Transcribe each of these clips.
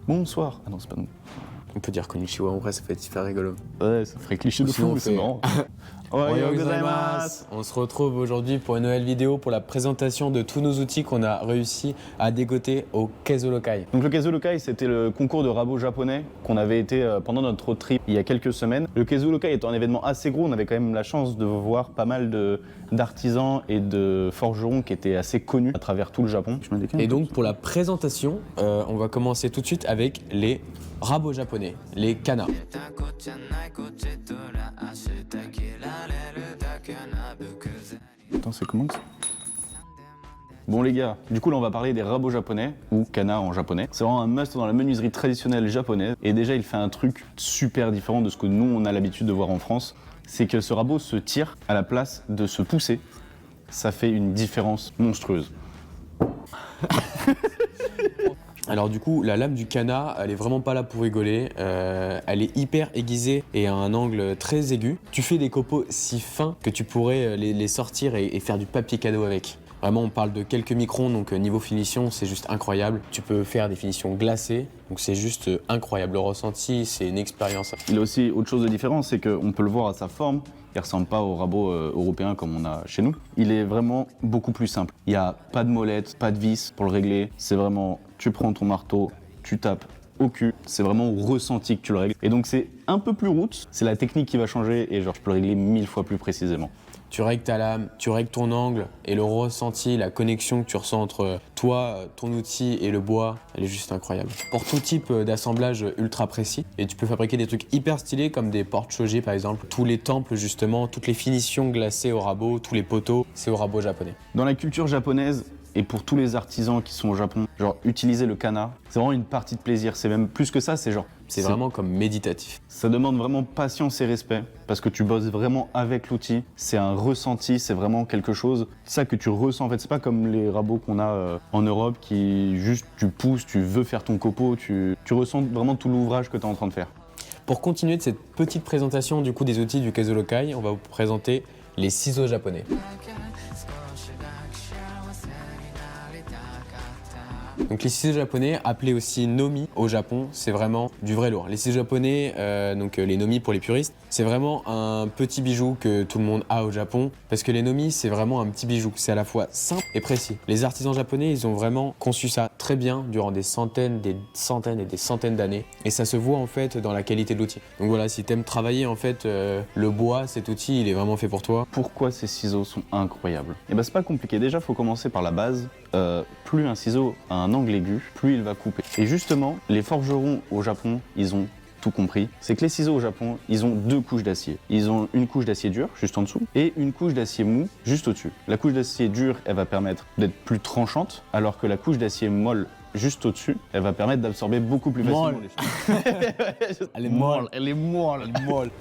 Bonsoir. Ah non, c'est pas nous. On peut dire konnichiwa, en vrai, ça fait super rigolo. Ouais, ça ferait cliché de Sinon, fou, on c'est fait- marrant. Ohayou gozaimasu. On se retrouve aujourd'hui pour une nouvelle vidéo pour la présentation de tous nos outils qu'on a réussi à dégoter au Keizo Lokai. Donc le Keizo Lokai, c'était le concours de rabot japonais qu'on avait été pendant notre road trip il y a quelques semaines. Le Keizo Lokai étant un événement assez gros, on avait quand même la chance de voir pas mal d'artisans et de forgerons qui étaient assez connus à travers tout le Japon. Et donc pour la présentation, on va commencer tout de suite avec les rabots japonais, les kana. Attends, c'est comment ça? Bon les gars, du coup là on va parler des rabots japonais, ou kana en japonais. C'est vraiment un must dans la menuiserie traditionnelle japonaise. Et déjà il fait un truc super différent de ce que nous on a l'habitude de voir en France. C'est que ce rabot se tire à la place de se pousser. Ça fait une différence monstrueuse. Alors du coup, la lame du kana, elle est vraiment pas là pour rigoler. Elle est hyper aiguisée et à un angle très aigu. Tu fais des copeaux si fins que tu pourrais les sortir et faire du papier cadeau avec. Vraiment, on parle de quelques microns, donc niveau finition, c'est juste incroyable. Tu peux faire des finitions glacées, donc c'est juste incroyable. Le ressenti, c'est une expérience. Il a aussi autre chose de différent, c'est qu'on peut le voir à sa forme. Il ressemble pas au rabot européen comme on a chez nous. Il est vraiment beaucoup plus simple. Il n'y a pas de molette, pas de vis pour le régler. C'est vraiment, tu prends ton marteau, tu tapes au cul. C'est vraiment au ressenti que tu le règles. Et donc c'est un peu plus roots. C'est la technique qui va changer et genre je peux le régler 1000 fois plus précisément. Tu règles ta lame, tu règles ton angle et le ressenti, la connexion que tu ressens entre toi, ton outil et le bois, elle est juste incroyable. Pour tout type d'assemblage ultra précis, et tu peux fabriquer des trucs hyper stylés comme des porte-chaugiers par exemple. Tous les temples justement, toutes les finitions glacées au rabot, tous les poteaux, c'est au rabot japonais. Dans la culture japonaise, et pour tous les artisans qui sont au Japon, genre utiliser le kana, c'est vraiment une partie de plaisir. C'est même plus que ça, c'est genre... C'est vraiment comme méditatif. Ça demande vraiment patience et respect parce que tu bosses vraiment avec l'outil. C'est un ressenti, c'est vraiment quelque chose. C'est ça que tu ressens en fait. C'est pas comme les rabots qu'on a en Europe qui juste tu pousses, tu veux faire ton copeau, tu ressens vraiment tout l'ouvrage que tu es en train de faire. Pour continuer de cette petite présentation du coup des outils du Keizo Lokai, on va vous présenter les ciseaux japonais. Donc les ciseaux japonais, appelés aussi nomi au Japon, c'est vraiment du vrai lourd. Les ciseaux japonais, donc les nomi pour les puristes, c'est vraiment un petit bijou que tout le monde a au Japon parce que les nomi, c'est vraiment un petit bijou. C'est à la fois simple et précis. Les artisans japonais, ils ont vraiment conçu ça très bien durant des centaines et des centaines d'années et ça se voit en fait dans la qualité de l'outil. Donc voilà, si tu aimes travailler en fait le bois, cet outil, il est vraiment fait pour toi. Pourquoi ces ciseaux sont incroyables? Et ben c'est pas compliqué. Déjà, faut commencer par la base. Plus un ciseau a un angle aigu, plus il va couper. Et justement, les forgerons au Japon, ils ont tout compris. C'est que les ciseaux au Japon, ils ont deux couches d'acier. Ils ont une couche d'acier dur, juste en dessous, et une couche d'acier mou, juste au-dessus. La couche d'acier dur, elle va permettre d'être plus tranchante, alors que la couche d'acier molle, juste au-dessus, elle va permettre d'absorber beaucoup plus facilement les choses. Elle est molle. Elle est molle.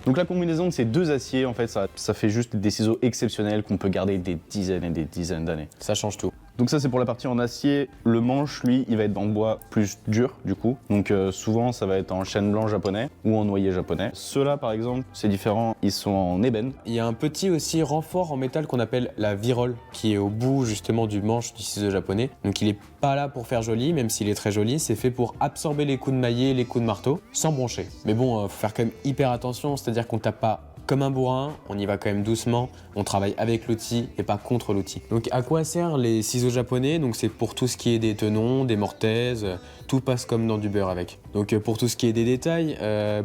Donc la combinaison de ces deux aciers, en fait, ça fait juste des ciseaux exceptionnels qu'on peut garder des dizaines et des dizaines d'années. Ça change tout. Donc ça c'est pour la partie en acier. Le manche, lui, il va être en bois plus dur du coup. Donc souvent ça va être en chêne blanc japonais ou en noyer japonais. Ceux-là par exemple, c'est différent, ils sont en ébène. Il y a un petit aussi renfort en métal qu'on appelle la virole qui est au bout justement du manche du ciseau japonais. Donc il est pas là pour faire joli, même s'il est très joli, c'est fait pour absorber les coups de maillet, les coups de marteau, sans broncher. Mais bon, faut faire quand même hyper attention, c'est-à-dire qu'on tape pas comme un bourrin, on y va quand même doucement, on travaille avec l'outil et pas contre l'outil. Donc à quoi servent les ciseaux japonais? Donc c'est pour tout ce qui est des tenons, des mortaises, tout passe comme dans du beurre avec. Donc pour tout ce qui est des détails,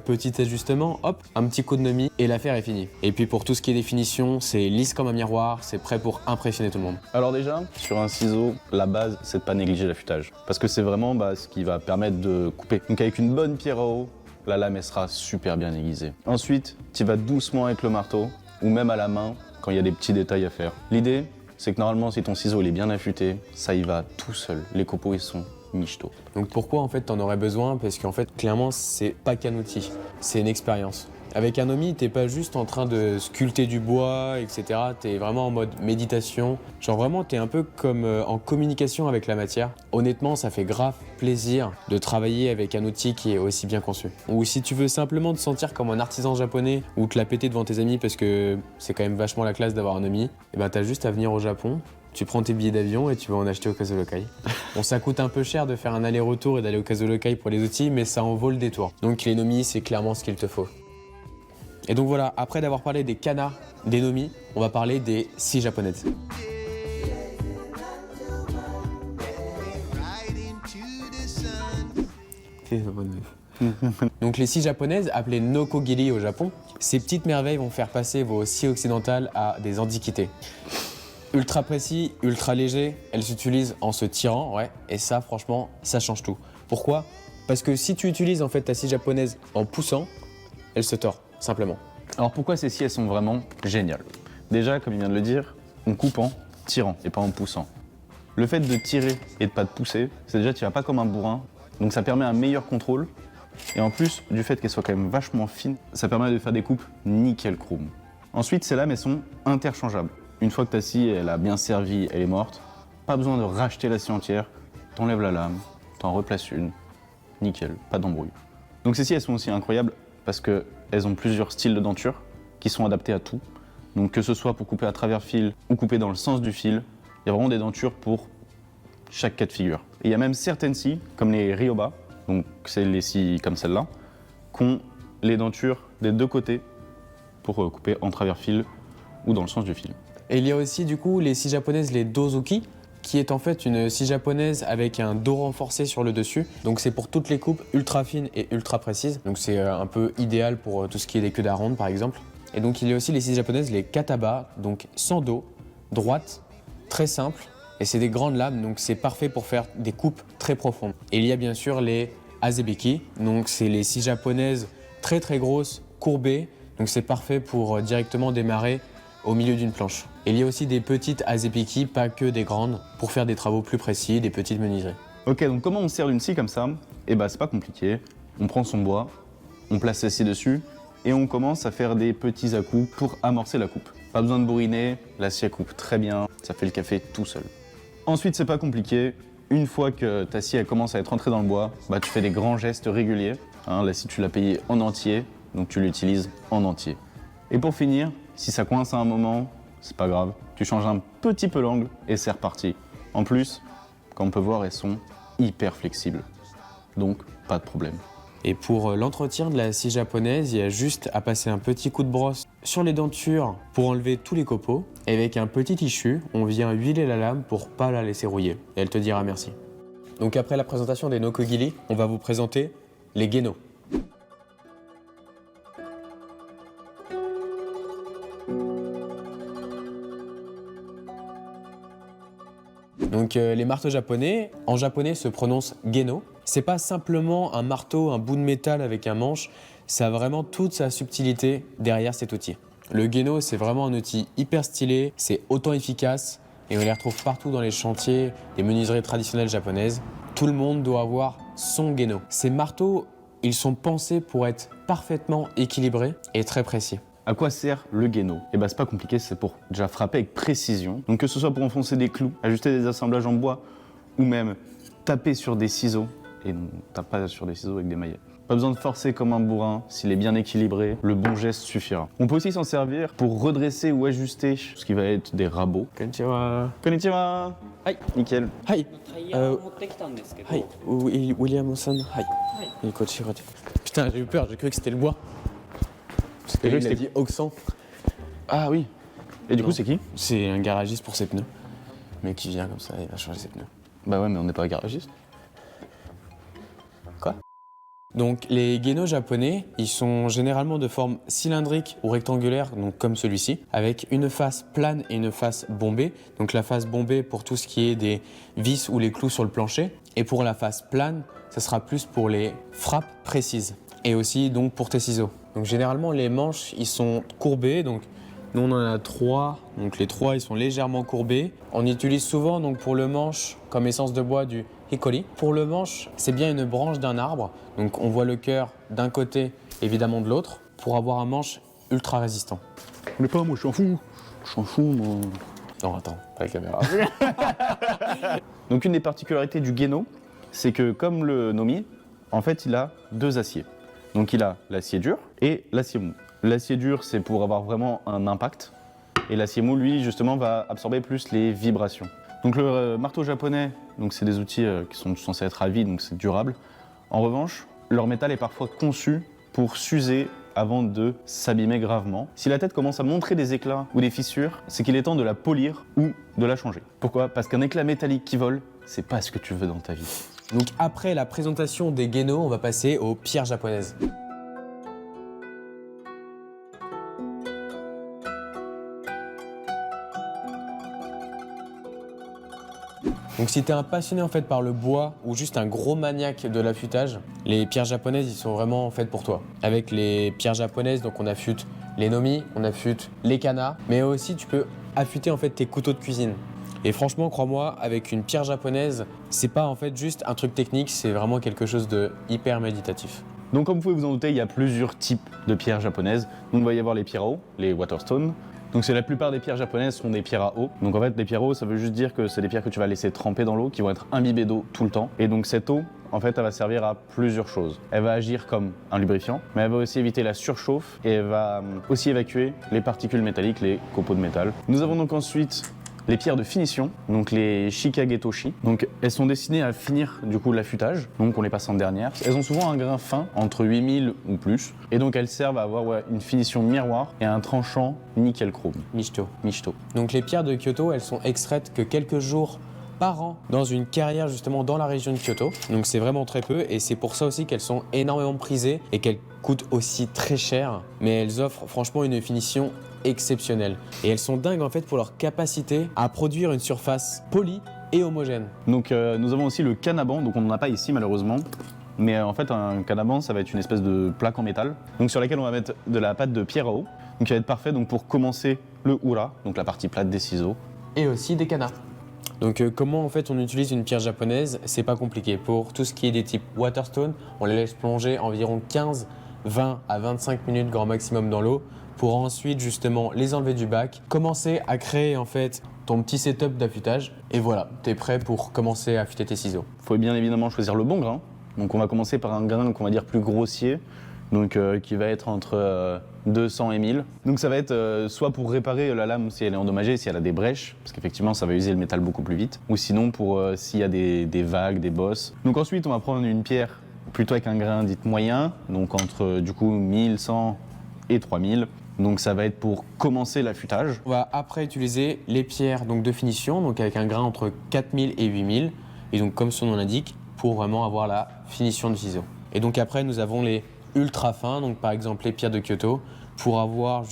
petit ajustement, hop, un petit coup de nomi et l'affaire est finie. Et puis pour tout ce qui est des finitions, c'est lisse comme un miroir, c'est prêt pour impressionner tout le monde. Alors déjà, sur un ciseau, la base c'est de pas négliger l'affûtage. Parce que c'est vraiment ce qui va permettre de couper. Donc avec une bonne pierre à eau, la lame elle sera super bien aiguisée. Ensuite, tu vas doucement avec le marteau, ou même à la main, quand il y a des petits détails à faire. L'idée, c'est que normalement, si ton ciseau il est bien affûté, ça y va tout seul. Les copeaux, ils sont michto. Donc pourquoi en fait t'en aurais besoin? Parce qu'en fait, clairement, c'est pas qu'un outil, c'est une expérience. Avec un Nomi, t'es pas juste en train de sculpter du bois, etc. T'es vraiment en mode méditation. Genre vraiment, t'es un peu comme en communication avec la matière. Honnêtement, ça fait grave plaisir de travailler avec un outil qui est aussi bien conçu. Ou si tu veux simplement te sentir comme un artisan japonais ou te la péter devant tes amis parce que c'est quand même vachement la classe d'avoir un Nomi, et ben t'as juste à venir au Japon, tu prends tes billets d'avion et tu vas en acheter au Kazolokai. Bon, ça coûte un peu cher de faire un aller-retour et d'aller au Kazolokai pour les outils, mais ça en vaut le détour. Donc les Nomi, c'est clairement ce qu'il te faut. Et donc voilà, après d'avoir parlé des kana, des Nomi, on va parler des scies japonaises. Donc les scies japonaises, appelées nokogiri au Japon, ces petites merveilles vont faire passer vos scies occidentales à des antiquités. Ultra précis, ultra léger, elles s'utilisent en se tirant, ouais, et ça franchement, ça change tout. Pourquoi? Parce que si tu utilises en fait ta scie japonaise en poussant, elle se tord, simplement. Alors pourquoi ces scies elles sont vraiment géniales? Déjà, comme il vient de le dire, on coupe en tirant et pas en poussant. Le fait de tirer et de pas te pousser, c'est déjà tu vas pas comme un bourrin, donc ça permet un meilleur contrôle. Et en plus du fait qu'elles soient quand même vachement fines, ça permet de faire des coupes nickel chrome. Ensuite, ces lames elles sont interchangeables. Une fois que ta scie elle a bien servi, elle est morte, pas besoin de racheter la scie entière, t'enlèves la lame, t'en replaces une, nickel, pas d'embrouille. Donc ces scies elles sont aussi incroyables parce qu'elles ont plusieurs styles de denture qui sont adaptés à tout. Donc que ce soit pour couper à travers fil ou couper dans le sens du fil, il y a vraiment des dentures pour chaque cas de figure. Et il y a même certaines scies, comme les Ryoba, donc c'est les scies comme celle-là, qui ont les dentures des deux côtés pour couper en travers fil ou dans le sens du fil. Et il y a aussi du coup les scies japonaises, les dozuki, qui est en fait une scie japonaise avec un dos renforcé sur le dessus. Donc c'est pour toutes les coupes ultra fines et ultra précises. Donc c'est un peu idéal pour tout ce qui est des queues d'aronde par exemple. Et donc il y a aussi les scies japonaises, les kataba, donc sans dos, droite, très simple. Et c'est des grandes lames, donc c'est parfait pour faire des coupes très profondes. Et il y a bien sûr les azebiki, donc c'est les scies japonaises très très grosses, courbées. Donc c'est parfait pour directement démarrer au milieu d'une planche. Et il y a aussi des petites azebiki, pas que des grandes, pour faire des travaux plus précis, des petites menuiseries. Ok, donc comment on sert une scie comme ça? Eh ben c'est pas compliqué. On prend son bois, on place la scie dessus et on commence à faire des petits à-coups pour amorcer la coupe. Pas besoin de bourriner, la scie coupe très bien, ça fait le café tout seul. Ensuite, c'est pas compliqué. Une fois que ta scie elle commence à être entrée dans le bois, bah, tu fais des grands gestes réguliers. La scie, tu l'as payée en entier, donc tu l'utilises en entier. Et pour finir, si ça coince à un moment, c'est pas grave. Tu changes un petit peu l'angle et c'est reparti. En plus, comme on peut voir, elles sont hyper flexibles. Donc, pas de problème. Et pour l'entretien de la scie japonaise, il y a juste à passer un petit coup de brosse sur les dentures pour enlever tous les copeaux. Et avec un petit tissu, on vient huiler la lame pour pas la laisser rouiller. Et elle te dira merci. Donc après la présentation des nokogiri, on va vous présenter les geno. Donc les marteaux japonais, en japonais se prononcent geno. C'est pas simplement un marteau, un bout de métal avec un manche, ça a vraiment toute sa subtilité derrière cet outil. Le geno, c'est vraiment un outil hyper stylé, c'est autant efficace et on les retrouve partout dans les chantiers, des menuiseries traditionnelles japonaises. Tout le monde doit avoir son geno. Ces marteaux, ils sont pensés pour être parfaitement équilibrés et très précis. À quoi sert le geno? Eh ben c'est pas compliqué, c'est pour déjà frapper avec précision. Donc que ce soit pour enfoncer des clous, ajuster des assemblages en bois ou même taper sur des ciseaux. Et non, on tape pas sur des ciseaux avec des maillets. Pas besoin de forcer comme un bourrin, s'il est bien équilibré, le bon geste suffira. On peut aussi s'en servir pour redresser ou ajuster ce qui va être des rabots. Konnichiwa. Konnichiwa. Hi. Nickel. Hi. タイヤを持ってきたんですけど、Hi. Williamson. Hi. Putain, j'ai eu peur, j'ai cru que c'était le bois. Parce J'ai cru que qu'il a c'était- dit Oxan. Ah oui. Et du Non. coup, c'est qui? C'est un garagiste pour ses pneus. Mais qui vient comme ça, il va changer ses pneus. Bah ouais, mais on n'est pas garagiste. Quoi? Donc les genos japonais, ils sont généralement de forme cylindrique ou rectangulaire, donc comme celui-ci, avec une face plane et une face bombée. Donc la face bombée pour tout ce qui est des vis ou les clous sur le plancher. Et pour la face plane, ça sera plus pour les frappes précises. Et aussi donc pour tes ciseaux. Donc généralement les manches, ils sont courbés, donc nous on en a 3, donc les 3 ils sont légèrement courbés. On utilise souvent donc pour le manche comme essence de bois du hikori. Pour le manche, c'est bien une branche d'un arbre, donc on voit le cœur d'un côté, évidemment de l'autre, pour avoir un manche ultra résistant. On n'est pas, moi je m'en fous. Je m'en fous, moi. Non attends, pas la caméra. Donc une des particularités du Geno, c'est que comme le Nomi, en fait il a deux aciers. Donc il a l'acier dur et l'acier mou. L'acier dur c'est pour avoir vraiment un impact. Et l'acier mou, lui, justement, va absorber plus les vibrations. Donc le marteau japonais, donc c'est des outils qui sont censés être à vie, donc c'est durable. En revanche, leur métal est parfois conçu pour s'user avant de s'abîmer gravement. Si la tête commence à montrer des éclats ou des fissures, c'est qu'il est temps de la polir ou de la changer. Pourquoi? Parce qu'un éclat métallique qui vole, c'est pas ce que tu veux dans ta vie. Donc après la présentation des Geino, on va passer aux pierres japonaises. Donc si tu es un passionné en fait par le bois ou juste un gros maniaque de l'affûtage, les pierres japonaises ils sont vraiment faites pour toi. Avec les pierres japonaises, donc on affûte les nomi, on affûte les kanas, mais aussi tu peux affûter en fait tes couteaux de cuisine. Et franchement, crois-moi, avec une pierre japonaise, c'est pas en fait juste un truc technique, c'est vraiment quelque chose de hyper méditatif. Donc comme vous pouvez vous en douter, il y a plusieurs types de pierres japonaises. Donc il va y avoir les pierres à eau, les waterstones. Donc c'est la plupart des pierres japonaises sont des pierres à eau. Donc en fait les pierres à eau ça veut juste dire que c'est des pierres que tu vas laisser tremper dans l'eau, qui vont être imbibées d'eau tout le temps. Et donc cette eau, en fait elle va servir à plusieurs choses. Elle va agir comme un lubrifiant, mais elle va aussi éviter la surchauffe et elle va aussi évacuer les particules métalliques, les copeaux de métal. Nous avons donc ensuite les pierres de finition, donc les shikagetoshi. Donc elles sont destinées à finir du coup l'affûtage, donc on les passe en dernière. Elles ont souvent un grain fin, entre 8000 ou plus, et donc elles servent à avoir une finition miroir et un tranchant nickel chrome. Michito. Michito. Donc les pierres de Kyoto, elles sont extraites que quelques jours par an dans une carrière justement dans la région de Kyoto. Donc c'est vraiment très peu et c'est pour ça aussi qu'elles sont énormément prisées et qu'elles coûtent aussi très cher. Mais elles offrent franchement une finition exceptionnelle. Et elles sont dingues en fait pour leur capacité à produire une surface polie et homogène. Donc nous avons aussi le kanaban, donc on n'en a pas ici malheureusement. Mais en fait un kanaban ça va être une espèce de plaque en métal, donc sur laquelle on va mettre de la pâte de pierre à eau. Donc qui va être parfait donc, pour commencer le ura, donc la partie plate des ciseaux. Et aussi des kanas. Donc comment en fait on utilise une pierre japonaise, c'est pas compliqué. Pour tout ce qui est des types waterstone, on les laisse plonger environ 15, 20 à 25 minutes grand maximum dans l'eau pour ensuite justement les enlever du bac, commencer à créer en fait ton petit setup d'affûtage et voilà, t'es prêt pour commencer à affûter tes ciseaux. Il faut bien évidemment choisir le bon grain. Donc on va commencer par un grain qu'on va dire plus grossier, donc qui va être entre 200 et 1000. Donc ça va être soit pour réparer la lame si elle est endommagée, si elle a des brèches, parce qu'effectivement ça va user le métal beaucoup plus vite, ou sinon pour s'il y a des vagues, des bosses. Donc ensuite on va prendre une pierre plutôt avec un grain dit moyen, donc entre du coup 1100 et 3000. Donc ça va être pour commencer l'affûtage. On va après utiliser les pierres donc, de finition, donc avec un grain entre 4000 et 8000, et donc comme son nom l'indique, pour vraiment avoir la finition du ciseau. Et donc après nous avons les ultra fins, donc par exemple les pierres de Kyoto, pour avoir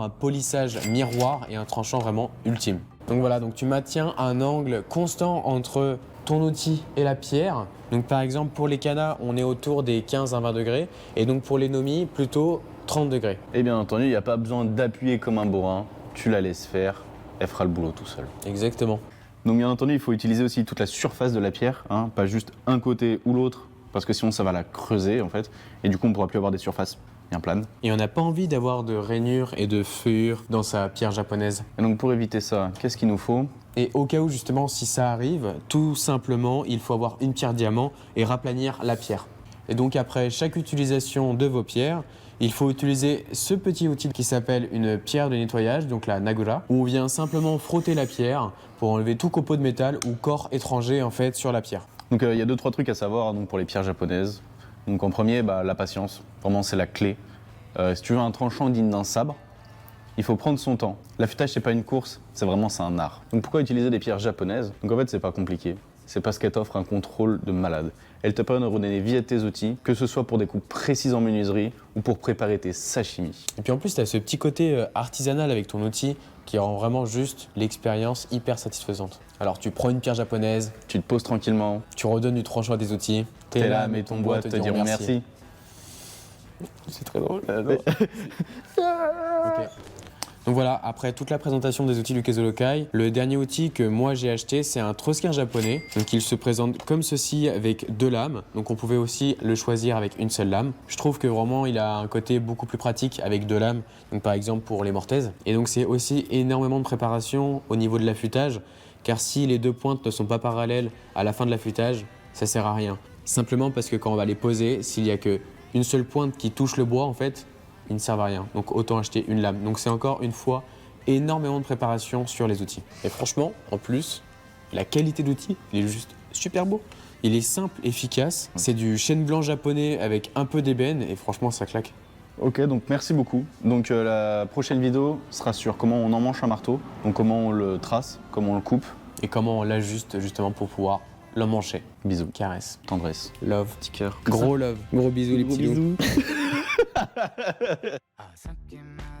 un polissage miroir et un tranchant vraiment ultime. Donc voilà, donc tu maintiens un angle constant entre ton outil et la pierre. Donc par exemple pour les kanas, on est autour des 15 à 20 degrés, et donc pour les nomi, plutôt 30 degrés. Et bien entendu, il n'y a pas besoin d'appuyer comme un bourrin, tu la laisses faire, elle fera le boulot tout seul. Exactement. Donc bien entendu, il faut utiliser aussi toute la surface de la pierre, hein, pas juste un côté ou l'autre, parce que sinon ça va la creuser en fait, et du coup on ne pourra plus avoir des surfaces bien planes. Et on n'a pas envie d'avoir de rainures et de feuillures dans sa pierre japonaise. Et donc pour éviter ça, qu'est-ce qu'il nous faut? Et au cas où justement si ça arrive, tout simplement il faut avoir une pierre diamant et raplanir la pierre. Et donc après chaque utilisation de vos pierres, il faut utiliser ce petit outil qui s'appelle une pierre de nettoyage, donc la Nagura, où on vient simplement frotter la pierre pour enlever tout copeau de métal ou corps étranger en fait sur la pierre. Donc il y a 2-3 trucs à savoir donc, pour les pierres japonaises. Donc en premier, la patience, vraiment c'est la clé. Si tu veux un tranchant digne d'un sabre, il faut prendre son temps. L'affûtage c'est pas une course, c'est un art. Donc pourquoi utiliser des pierres japonaises? Donc en fait c'est pas compliqué. C'est parce qu'elle t'offre un contrôle de malade. Elle te permet de redonner vie à tes outils, que ce soit pour des coupes précises en menuiserie ou pour préparer tes sashimi. Et puis en plus, tu as ce petit côté artisanal avec ton outil qui rend vraiment juste l'expérience hyper satisfaisante. Alors tu prends une pierre japonaise, Tu te poses tranquillement, tu redonnes du tranchant à des outils. t'es là, mais ton bois te diront merci. C'est très drôle. Ok. Donc voilà, après toute la présentation des outils du Kezolokai, le dernier outil que moi j'ai acheté, c'est un Troskin japonais. Donc il se présente comme ceci avec 2 lames. Donc on pouvait aussi le choisir avec une seule lame. Je trouve que vraiment il a un côté beaucoup plus pratique avec 2 lames. Donc par exemple pour les mortaises. Et donc c'est aussi énormément de préparation au niveau de l'affûtage. Car si les 2 pointes ne sont pas parallèles à la fin de l'affûtage, ça sert à rien. Simplement parce que quand on va les poser, s'il n'y a qu'une seule pointe qui touche le bois en fait, ils ne servent à rien. Donc autant acheter une lame. Donc c'est encore une fois énormément de préparation sur les outils. Et franchement, en plus, la qualité d'outil, il est juste super beau. Il est simple, efficace, c'est du chêne blanc japonais avec un peu d'ébène et franchement ça claque. Ok, donc merci beaucoup. Donc la prochaine vidéo sera sur comment on emmanche un marteau, donc comment on le trace, comment on le coupe. Et comment on l'ajuste justement pour pouvoir l'emmancher. Bisous, Caresse. tendresse, Love. petit cœur. Gros love. Gros bisous les petits loups. I'll suck in my